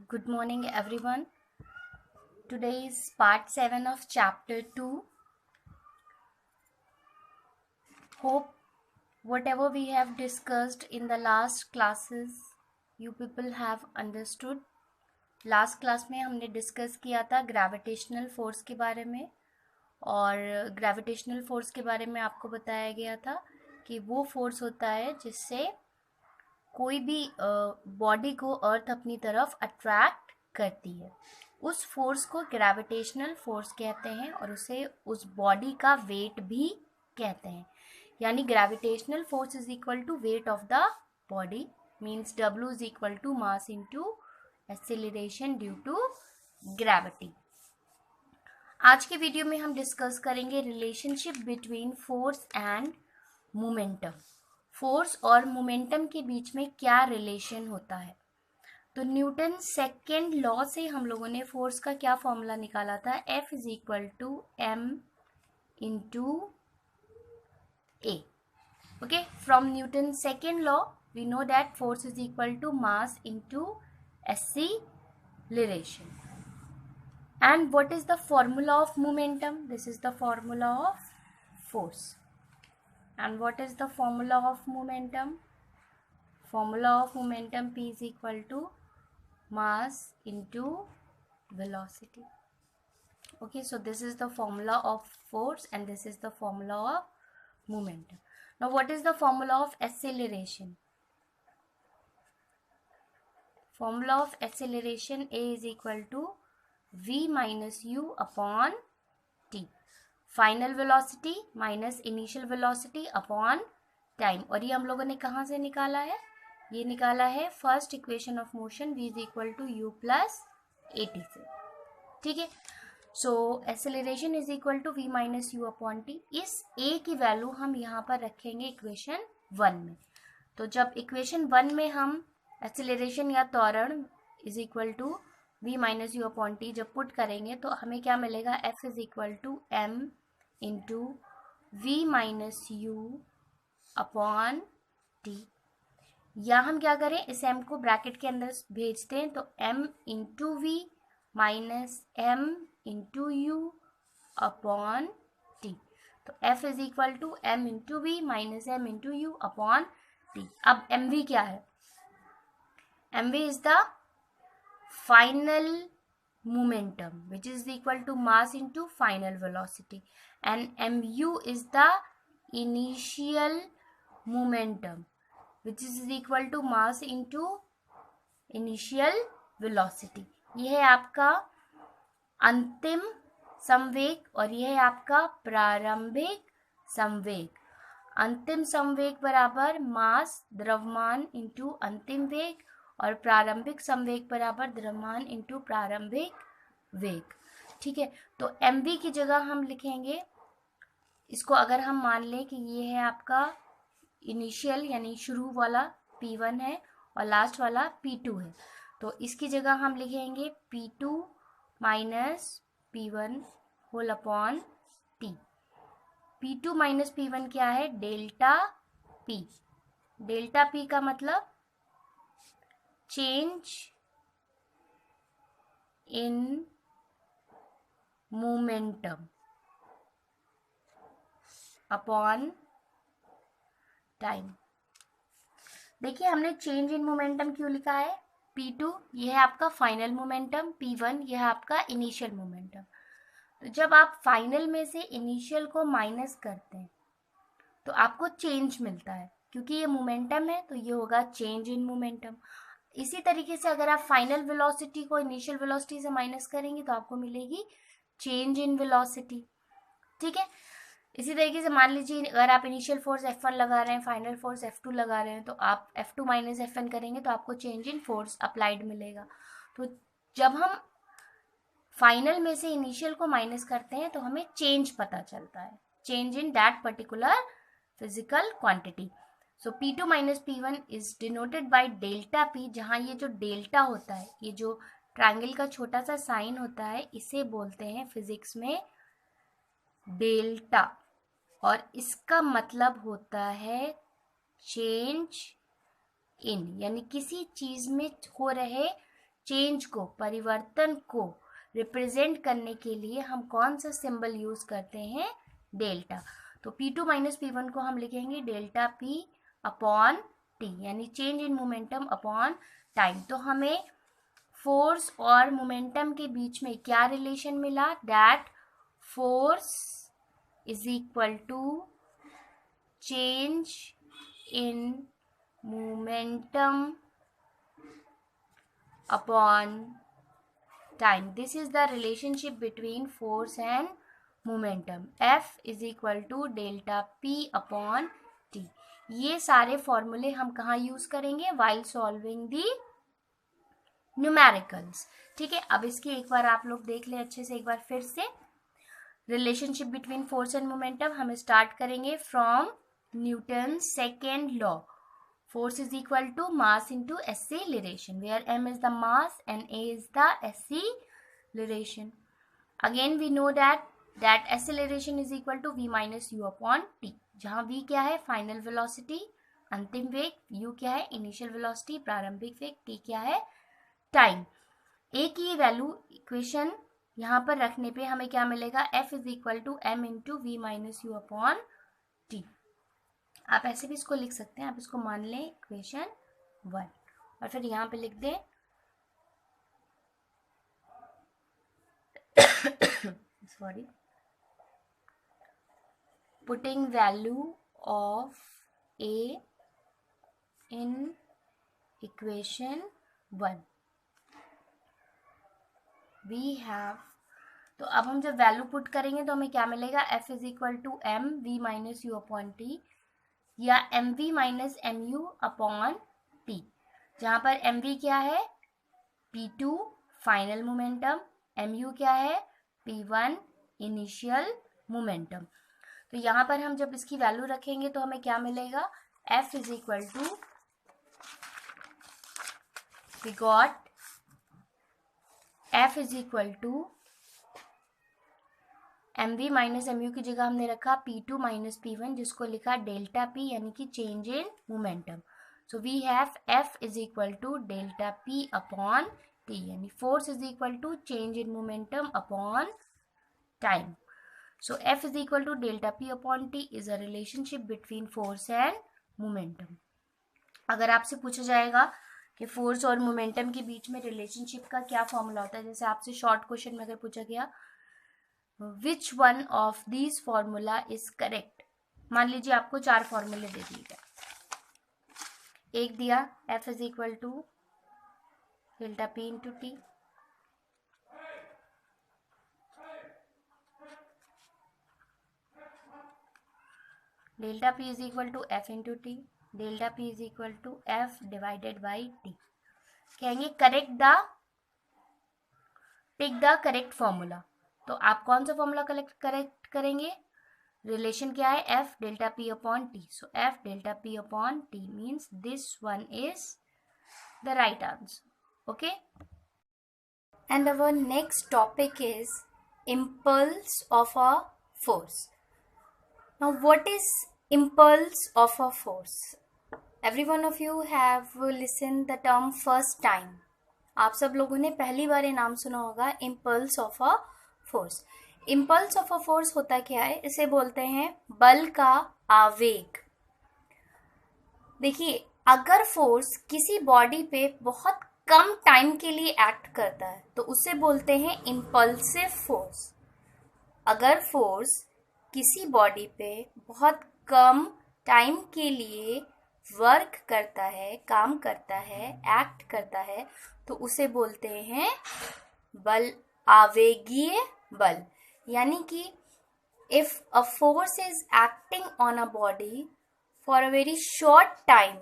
Good morning, everyone. Today is part 7 of chapter 2. Hope whatever we have discussed in the last classes, you people have understood. Last class में हमने discuss किया था gravitational force के बारे में, और gravitational force के बारे में आपको बताया गया था कि वो फोर्स होता है जिससे कोई भी बॉडी को अर्थ अपनी तरफ अट्रैक्ट करती है। उस फोर्स को ग्रेविटेशनल फोर्स कहते हैं और उसे उस बॉडी का वेट भी कहते हैं। यानी gravitational force is equal to weight of the body, means W is equal to mass into acceleration due to gravity. आज के वीडियो में हम डिस्कस करेंगे relationship between force and momentum. Force और मोमेंटम के बीच में क्या रिलेशन होता है। तो न्यूटन सेकेंड लॉ से हम लोगों ने फोर्स का क्या फॉर्मूला निकाला था, F is equal to M into A। Okay, from Newton second law we know that force is equal to mass into acceleration. And what is the formula of momentum? This is the formula of force. And what is the formula of momentum? Formula of momentum P is equal to mass into velocity. Okay, so this is the formula of force and this is the formula of momentum. Now what is the formula of acceleration? Formula of acceleration A is equal to v minus u upon t, final velocity minus initial velocity upon time. और ये हम लोगों ने कहाँ से निकाला है, ये निकाला है first equation of motion v is equal to u plus at से। ठीक है, so acceleration is equal to v minus u upon t. इस a की वैल्यू हम यहाँ पर रखेंगे इक्वेशन 1 में। तो जब इक्वेशन 1 में हम एक्सेलरेशन या त्वरण is equal to v minus u upon t जब पुट करेंगे तो हमें क्या मिलेगा, f is equal to m into v minus u upon t. या हम क्या करें, इस m को ब्रैकेट के अंदर भेजते हैं तो m into v minus m into u upon t. तो f is equal to m into v minus m into u upon t. अब mv क्या है, mv is the final momentum which is equal to mass into final velocity, and mu is the initial momentum which is equal to mass into initial velocity। यह है आपका अंतिम संवेग और यह है आपका प्रारंभिक संवेग। अंतिम संवेग बराबर मास द्रव्यमान इंटू अंतिम वेग और प्रारंभिक संवेग बराबर द्रव्यमान इंटू प्रारंभिक वेग। ठीक है, तो mv की जगह हम लिखेंगे इसको, अगर हम मान लें कि ये है आपका इनिशियल यानी शुरू वाला p1 है और लास्ट वाला p2 है, तो इसकी जगह हम लिखेंगे p2 minus p1 whole upon t। p2 minus p1 क्या है, डेल्टा p। डेल्टा p का मतलब change in momentum upon time। देखिए हमने चेंज इन मोमेंटम क्यों लिखा है, P2 ये है आपका फाइनल मोमेंटम, P1 ये है आपका इनिशियल मोमेंटम। तो जब आप फाइनल में से इनिशियल को माइनस करते हैं तो आपको चेंज मिलता है, क्योंकि ये मोमेंटम है तो ये होगा चेंज इन मोमेंटम। इसी तरीके से अगर आप फाइनल वेलोसिटी को इनिशियल वेलोसिटी से माइनस करेंगे तो आपको मिलेगी चेंज इन वेलोसिटी। ठीक है, इसी तरीके से मान लीजिए अगर आप इनिशियल फोर्स F1 लगा रहे हैं, फाइनल फोर्स F2 लगा रहे हैं, तो आप F2 माइनस F1 करेंगे तो आपको चेंज इन फोर्स अप्लाइड मिलेगा। तो जब हम फाइनल में से इनिशियल को माइनस करते हैं तो हमें चेंज पता चलता है, change in that particular physical quantity. So P2 minus P1 is denoted by delta P, जहाँ ये जो डेल्टा होता है, ये जो ट्रायंगल का छोटा सा साइन होता है, इसे बोलते हैं फिजिक्स में डेल्टा, और इसका मतलब होता है चेंज इन, यानी किसी चीज में हो रहे चेंज को, परिवर्तन को रिप्रेजेंट करने के लिए हम कौन सा सिंबल यूज करते हैं? डेल्टा। तो P2 माइनस P1 को हम लिखेंगे डेल्टा P अपॉन T, यानी change in momentum upon time. तो हमें फोर्स और मोमेंटम के बीच में क्या रिलेशन मिला? That force is equal to change in momentum upon time. This is the relationship between force and momentum. F is equal to delta P upon T. ये सारे फॉर्मूले हम कहाँ यूज करेंगे? while solving the numericals. ठीक है, अब इसकी एक बार आप लोग देख लें अच्छे से एक बार फिर से। Relationship between force and momentum हम स्टार्ट करेंगे from Newton second law. Force is equal to mass into acceleration, where m is the mass and a is the acceleration. Again we know that acceleration is equal to v minus u upon t, जहाँ v क्या है? Final velocity, अंतिम वेग, u क्या है? Initial velocity, प्रारंभिक वेग, t क्या है? टाइम। a की वैल्यू इक्वेशन यहाँ पर रखने पे हमें क्या मिलेगा? f is equal to m into v minus u upon t। आप ऐसे भी इसको लिख सकते हैं, आप इसको मान लें इक्वेशन 1 और फिर यहाँ पे लिख दें sorry, putting value of a in equation 1 we have. तो अब हम जब वैल्यू पुट करेंगे तो हमें क्या मिलेगा? f is equal to m v minus u upon t, या m v minus m u upon t, जहाँ पर एम वी क्या है? P2 final momentum, M you क्या है? P1 initial momentum. तो यहाँ पर हम जब इसकी वैल्यू रखेंगे तो हमें क्या मिलेगा? F is equal to, we got F is equal to m v minus m u की जगह हमने रखा P2 माइनस P1, जिसको लिखा डेल्टा P, यानी कि change in momentum. So we have F is equal to delta P upon T, यानी force is equal to change in momentum upon time. So F is equal to delta P upon T is a relationship between force and momentum. अगर आपसे पूछा जाएगा कि force और momentum के बीच में रिलेशनशिप का क्या फॉर्मूला होता है, जैसे आपसे शॉर्ट क्वेश्चन में अगर पूछा गया Which one of these formula is correct? मान लीजिए आपको 4 फॉर्मूले दे दिए गए। एक दिया F is equal to delta P into T, delta P is equal to F into T, delta P is equal to F divided by T. कहेंगे tick the correct formula. तो आप कौन सा फॉर्मूला करेक्ट करेंगे? Relation क्या है? F delta P upon T. So F delta P upon T means this one is the right answer. Okay, and our next topic is impulse of a force. Now what is impulse of a force? Every one of you have listened the term first time. आप सब लोगों ने पहली बार ये नाम सुना होगा, impulse of a force. Impulse of a force होता क्या है? इसे बोलते हैं बल का आवेग। देखिए, अगर फोर्स किसी बॉडी पे बहुत कम टाइम के लिए एक्ट करता है तो उसे बोलते हैं इम्पल्सिव फोर्स। अगर फोर्स किसी बॉडी पे बहुत कम टाइम के लिए वर्क करता है, काम करता है, एक्ट करता है, तो उसे बोलते हैं बल, आवेगीय बल। यानी कि if a force is acting on a body for a very short time,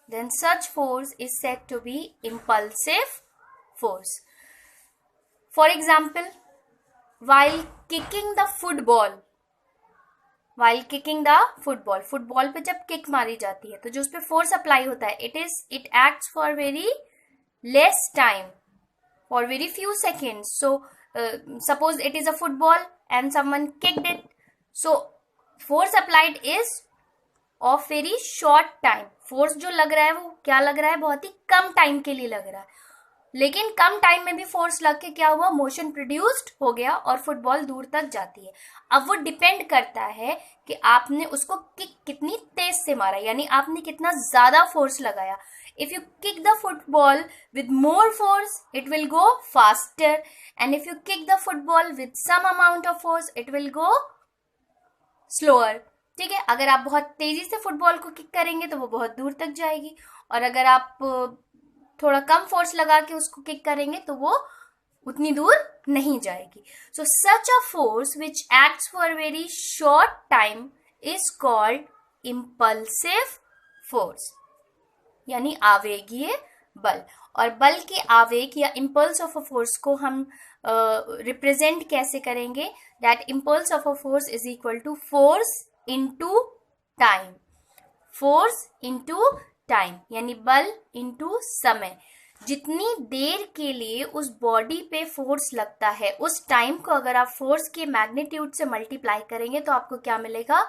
then such force is said to be impulsive force. For example, while kicking the football, football पे जब किक मारी जाती है तो जो उस पे फोर्स अप्लाई होता है, it acts for very less time, for very few seconds. So suppose it is a football and someone kicked it, so force applied is of very short time. Force जो लग रहा है वो क्या लग रहा है? बहुत ही कम टाइम के लिए लग रहा है। लेकिन कम टाइम में भी फोर्स लग के क्या हुआ, मोशन प्रोड्यूस्ड हो गया और फुटबॉल दूर तक जाती है। अब वो डिपेंड करता है कि आपने उसको किक कितनी तेज से मारा, यानी आपने कितना ज्यादा फोर्स लगाया। If you kick the football with more force it will go faster, and if you kick the football with some amount of force it will go slower. ठीक है, अगर आप बहुत तेजी से फुटबॉल को किक करेंगे तो वो बहुत दूर तक जाएगी, और अगर आप थोड़ा कम फोर्स लगा के उसको किक करेंगे तो वो उतनी दूर नहीं जाएगी। So such a force which acts for very short time is called impulsive force, यानी आवेगीय बल। और बल के आवेग या इम्पल्स ऑफ अ फोर्स को हम रिप्रेजेंट कैसे करेंगे, that impulse of a force is equal to force into time, force into time, यानी बल इनटू समय। जितनी देर के लिए उस बॉडी पे फोर्स लगता है उस टाइम को अगर आप फोर्स के मैग्नीट्यूड से मल्टीप्लाई करेंगे तो आपको क्या मिलेगा,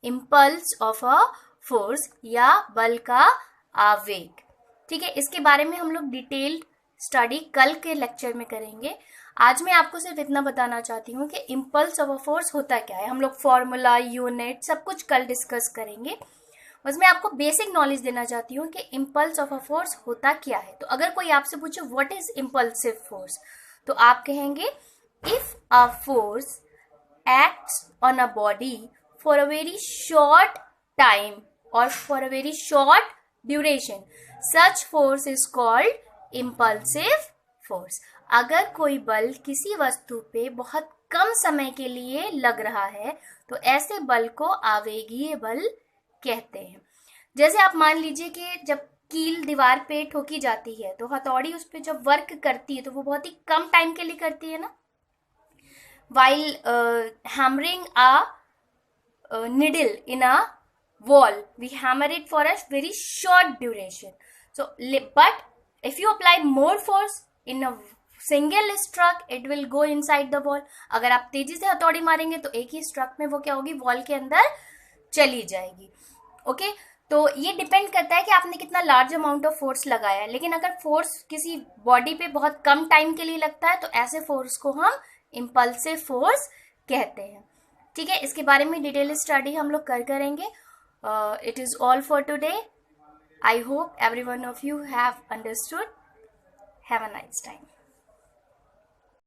इम्पल्स ऑफ अ फोर्स या बल का आवेग। ठीक है, इसके बारे में हम लोग डिटेल्ड स्टडी कल के लेक्चर में करेंगे। आज मैं आपको सिर्फ इतना बताना चाहती हूँ कि इम्पल्स ऑफ अ फोर्स होता क्या है। हम लोग फॉर्मूला, यूनिट सब कुछ कल डिस्कस करेंगे। बस मैं आपको बेसिक नॉलेज देना चाहती हूँ कि इम्पल्स ऑफ अ फोर्स होता क्या है। तो अगर कोई आपसे पूछे व्हाट इज इम्पल्सिव फोर्स, तो आप कहेंगे if a force acts on a body for a very short time और for a very short duration, such force is called impulsive force. अगर कोई बल किसी वस्तु पे बहुत कम समय के लिए लग रहा है तो ऐसे बल को आवेगीय बल कहते हैं। जैसे आप मान लीजिए कि जब कील दीवार पे ठोकी जाती है तो हथौड़ी उस पे जब वर्क करती है तो वो बहुत ही कम टाइम के लिए करती है ना, while hammering a needle in a wall we hammer it for a very short duration. So but if you apply more force in a single stroke it will go inside the wall. अगर आप तेजी से हथौड़ी मारेंगे तो एक ही stroke में वो क्या होगी, वॉल के अंदर चली जाएगी। ओके, तो ये डिपेंड करता है कि आपने कितना लार्ज अमाउंट ऑफ फोर्स लगाया है। लेकिन अगर फोर्स किसी बॉडी पे बहुत कम टाइम के लिए लगता है तो ऐसे फोर्स को हम इम्पल्सिव फोर्स कहते हैं। ठीक है, इसके बारे में डिटेल स्टडी हम लोग करेंगे। It is all for today. I hope every one of you have understood. Have a nice time.